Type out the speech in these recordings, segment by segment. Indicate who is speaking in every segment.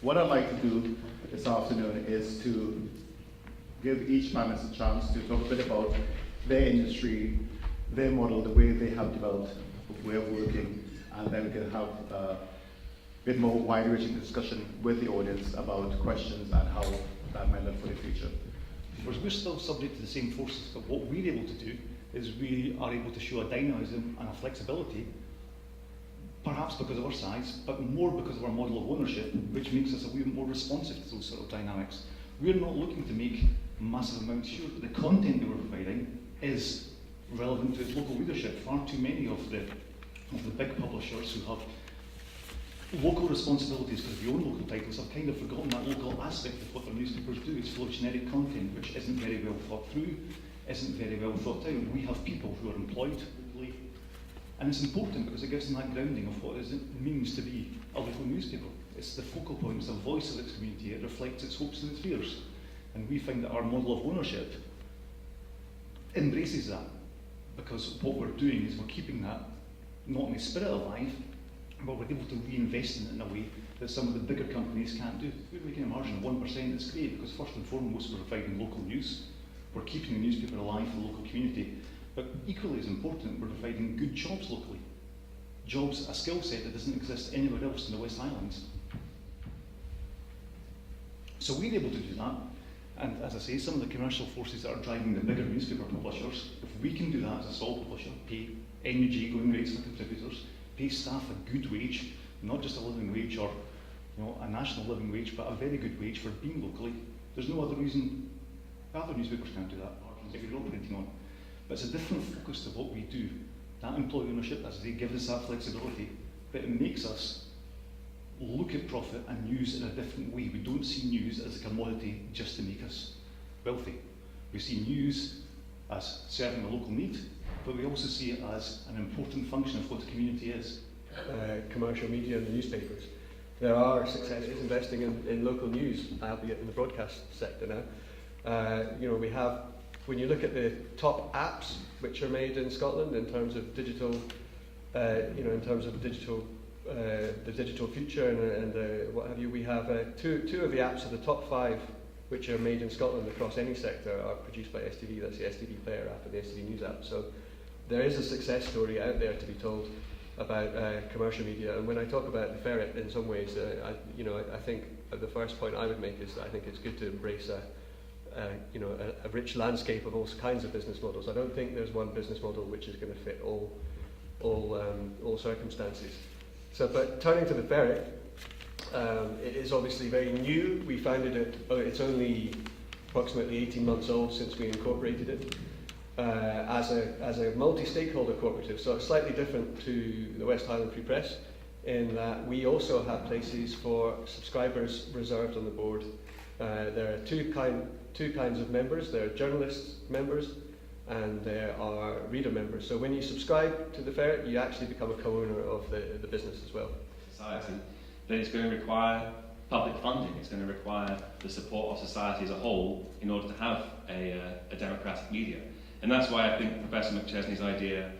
Speaker 1: What I'd like to do this afternoon is to give each panelist a chance to talk a bit about their industry, their model, the way they have developed, way of working, and then we can have a bit more wide-ranging discussion with the audience about questions and how that might look for the future.
Speaker 2: Whereas we're still subject to the same forces, but what we're able to do is we are able to show a dynamism and a flexibility, perhaps because of our size, but more because of our model of ownership, which makes us a wee bit more responsive to those sort of dynamics. We're not looking to make massive amounts sure that the content that we're providing is relevant to its local readership. Far too many of the big publishers who have local responsibilities because they own local titles have kind of forgotten that local aspect of what their newspapers do. It's full of generic content which isn't very well thought through, isn't very well thought out. We have people who are employed locally, and it's important because it gives them that grounding of what it means to be a local newspaper. It's the focal point, it's the voice of its community, it reflects its hopes and its fears. And we find that our model of ownership embraces that, because what we're doing is we're keeping that not only spirit alive, but we're able to reinvest in it in a way that some of the bigger companies can't do. If we're making a margin of 1%, it's great, because first and foremost we're providing local news, we're keeping the newspaper alive for the local community, but equally as important, we're providing good jobs locally. Jobs, a skill set that doesn't exist anywhere else in the West Highlands. So we're able to do that, and as I say, some of the commercial forces that are driving the bigger newspaper publishers, if we can do that as a small publisher, pay NUJ going rates for contributors, pay staff a good wage, not just a living wage or a national living wage, but a very good wage for being locally, there's no other reason other newspapers can't do that, if you're operating on. But it's a different focus to what we do. That employee ownership, as they give us that flexibility, but it makes us look at profit and news in a different way. We don't see news as a commodity just to make us wealthy. We see news as serving a local need, but we also see it as an important function of what the community is.
Speaker 3: Commercial media and the newspapers. There are successes investing in local news, albeit in the broadcast sector now. We have, when you look at the top apps which are made in Scotland in terms of digital, in terms of digital, the digital future and what have you, we have two of the apps of the top 5 which are made in Scotland across any sector are produced by STV. That's the STV Player app and the STV News app. So there is a success story out there to be told about commercial media. And when I talk about the ferret, in some ways, I think the first point I would make is that I think it's good to embrace a rich landscape of all kinds of business models. I don't think there's one business model which is going to fit all circumstances. So, but turning to the ferret, it is obviously very new. We founded it, it's only approximately 18 months old since we incorporated it as a multi-stakeholder cooperative. So it's slightly different to the West Highland Free Press in that we also have places for subscribers reserved on the board. There are two kinds of members. There are journalist members and there are reader members. So when you subscribe to the ferret, you actually become a co-owner of the business as well.
Speaker 4: Society, then it's going to require public funding. It's going to require the support of society as a whole in order to have a democratic media. And that's why I think Professor McChesney's idea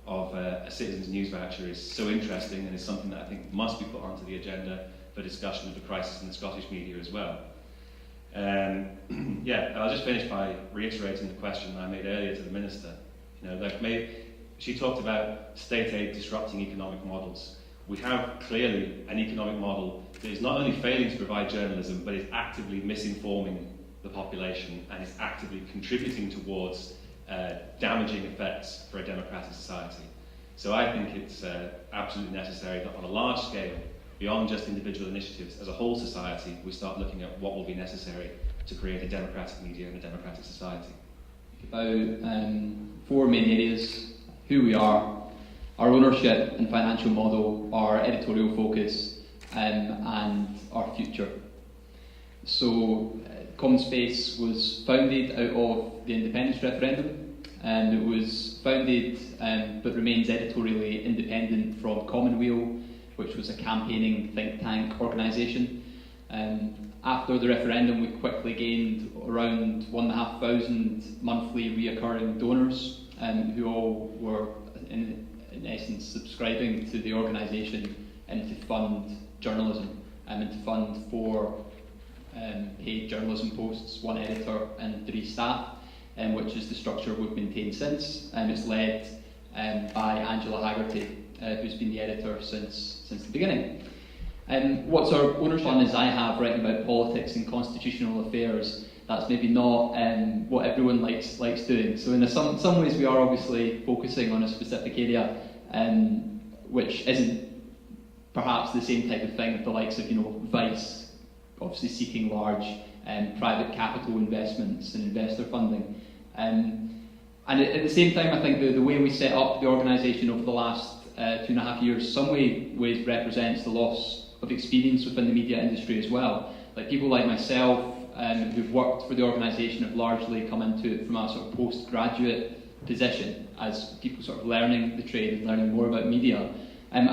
Speaker 4: of a citizens' news voucher is so interesting and is something that I think must be put onto the agenda for discussion of the crisis in the Scottish media as well. And I'll just finish by reiterating the question that I made earlier to the Minister. She talked about state aid disrupting economic models. We have clearly an economic model that is not only failing to provide journalism, but is actively misinforming the population and is actively contributing towards damaging effects for a democratic society. So I think it's absolutely necessary that on a large scale, beyond just individual initiatives, as a whole society, we start looking at what will be necessary to create a democratic media and a democratic society.
Speaker 5: About 4 main areas: who we are, our ownership and financial model, our editorial focus, and our future. So Common Space was founded out of the independence referendum, and it was founded but remains editorially independent from Commonweal, which was a campaigning think tank organisation. After the referendum, we quickly gained around 1,500 monthly reoccurring donors who all were in essence subscribing to the organisation and to fund journalism. and to fund 4 paid journalism posts, 1 editor and 3 staff, which is the structure we've maintained since. It's led by Angela Haggerty, who's been the editor since the beginning. What's our ownership on is I have written about politics and constitutional affairs. That's maybe not what everyone likes doing. So in some ways we are obviously focusing on a specific area, which isn't perhaps the same type of thing as the likes of Vice, obviously seeking large private capital investments and investor funding. And at the same time, I think the way we set up the organisation over the last 2.5 years, some ways represents the loss of experience within the media industry as well. Like people like myself who've worked for the organisation have largely come into it from a sort of postgraduate position as people sort of learning the trade and learning more about media. And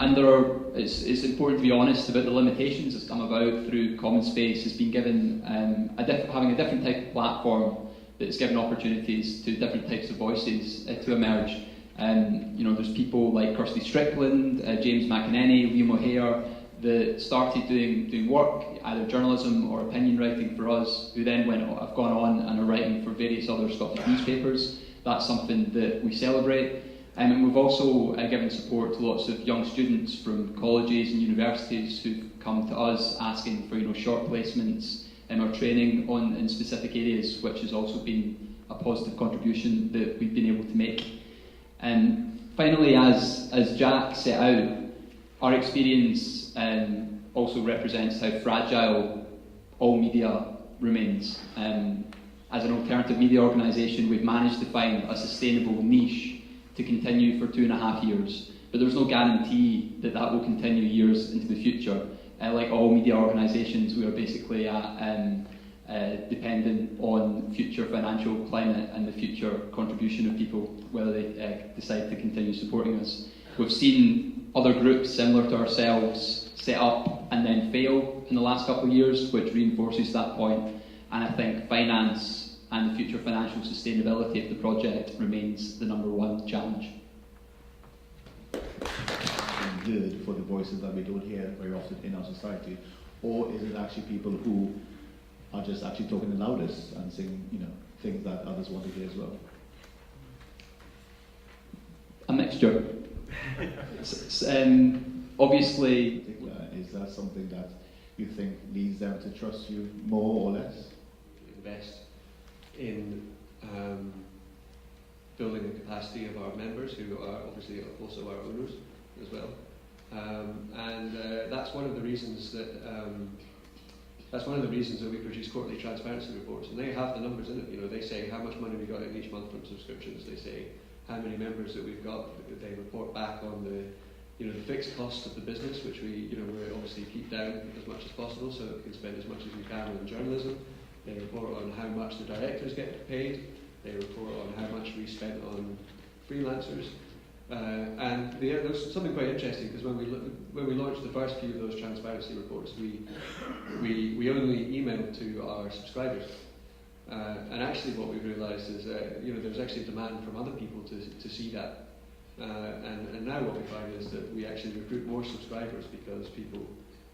Speaker 5: it's important to be honest about the limitations that's come about through Common Space. Has been given having a different type of platform that's given opportunities to different types of voices to emerge. There's people like Kirsty Strickland, James McCann, Liam O'Hare, that started doing work, either journalism or opinion writing for us, who then have gone on and are writing for various other Scottish newspapers. That's something that we celebrate. And we've also given support to lots of young students from colleges and universities who've come to us asking for short placements or training in specific areas, which has also been a positive contribution that we've been able to make. And finally, as Jack set out, our experience also represents how fragile all media remains. As an alternative media organisation, we've managed to find a sustainable niche to continue for 2.5 years, but there's no guarantee that will continue years into the future. Like all media organisations, we are basically dependent on future financial climate and the future contribution of people, whether they decide to continue supporting us. We've seen other groups similar to ourselves set up and then fail in the last couple of years, which reinforces that point. And I think finance and the future financial sustainability of the project remains the #1 challenge.
Speaker 1: Good for the voices that we don't hear very often in our society, or is it actually people who are just actually talking the loudest and saying things that others want to hear as well?
Speaker 5: A mixture. Obviously,
Speaker 1: is that something that you think leads them to trust you more or less?
Speaker 3: Invest in building the capacity of our members, who are obviously also our owners as well. That's one of the reasons that we produce quarterly transparency reports, and they have the numbers in it. They say how much money we got in each month from subscriptions. They say how many members that we've got. They report back on the fixed costs of the business, which we obviously keep down as much as possible, so that we can spend as much as we can on journalism. They report on how much the directors get paid. They report on how much we spent on freelancers. And there's something quite interesting, because when we launched the first few of those transparency reports, we only emailed to our subscribers. And actually what we've realised is there's actually demand from other people to see that. And now what we find is that we actually recruit more subscribers because people,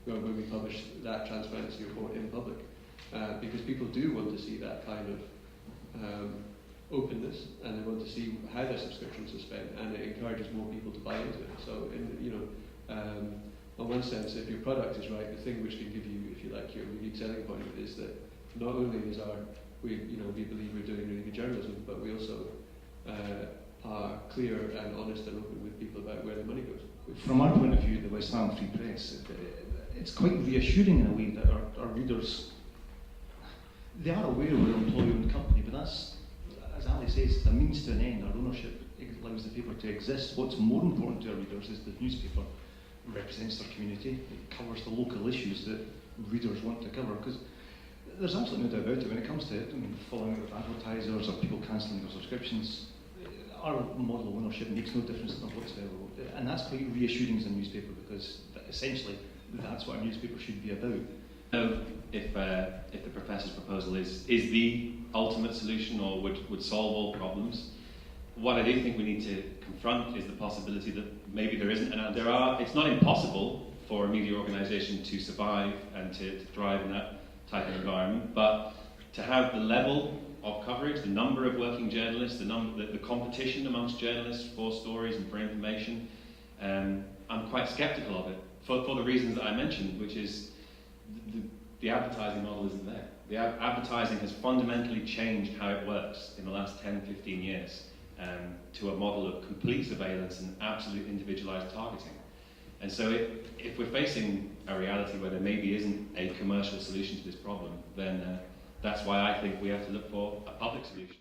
Speaker 3: when we publish that transparency report in public, because people do want to see that kind of openness, and they want to see how their subscriptions are spent, and it encourages more people to buy into it. So, on one sense, if your product is right, the thing which can give you, if you like, your unique selling point is that not only is we believe we're doing really good journalism, but we also are clear and honest and open with people about where their money goes.
Speaker 2: From our point of view, the West Ham Free Press, it's quite reassuring in a way that our readers, they are aware we're an employee-owned company, but that's, as Ali says, a means to an end. Our ownership allows the paper to exist. What's more important to our readers is the newspaper represents their community. It covers the local issues that readers want to cover, because there's absolutely no doubt about it when it comes to it. Following up with advertisers or people cancelling their subscriptions, our model of ownership makes no difference to them whatsoever. And that's quite reassuring as a newspaper, because essentially that's what a newspaper should be about.
Speaker 4: If the Professor's proposal is the ultimate solution or would solve all problems, what I do think we need to confront is the possibility that maybe there isn't. And it's not impossible for a media organisation to survive and to thrive in that type of environment. But to have the level of coverage, the number of working journalists, the competition amongst journalists for stories and for information, I'm quite sceptical of it for the reasons that I mentioned, which is the advertising model isn't there. The advertising has fundamentally changed how it works in the last 10, 15 years to a model of complete surveillance and absolute individualised targeting. And so if we're facing a reality where there maybe isn't a commercial solution to this problem, then that's why I think we have to look for a public solution.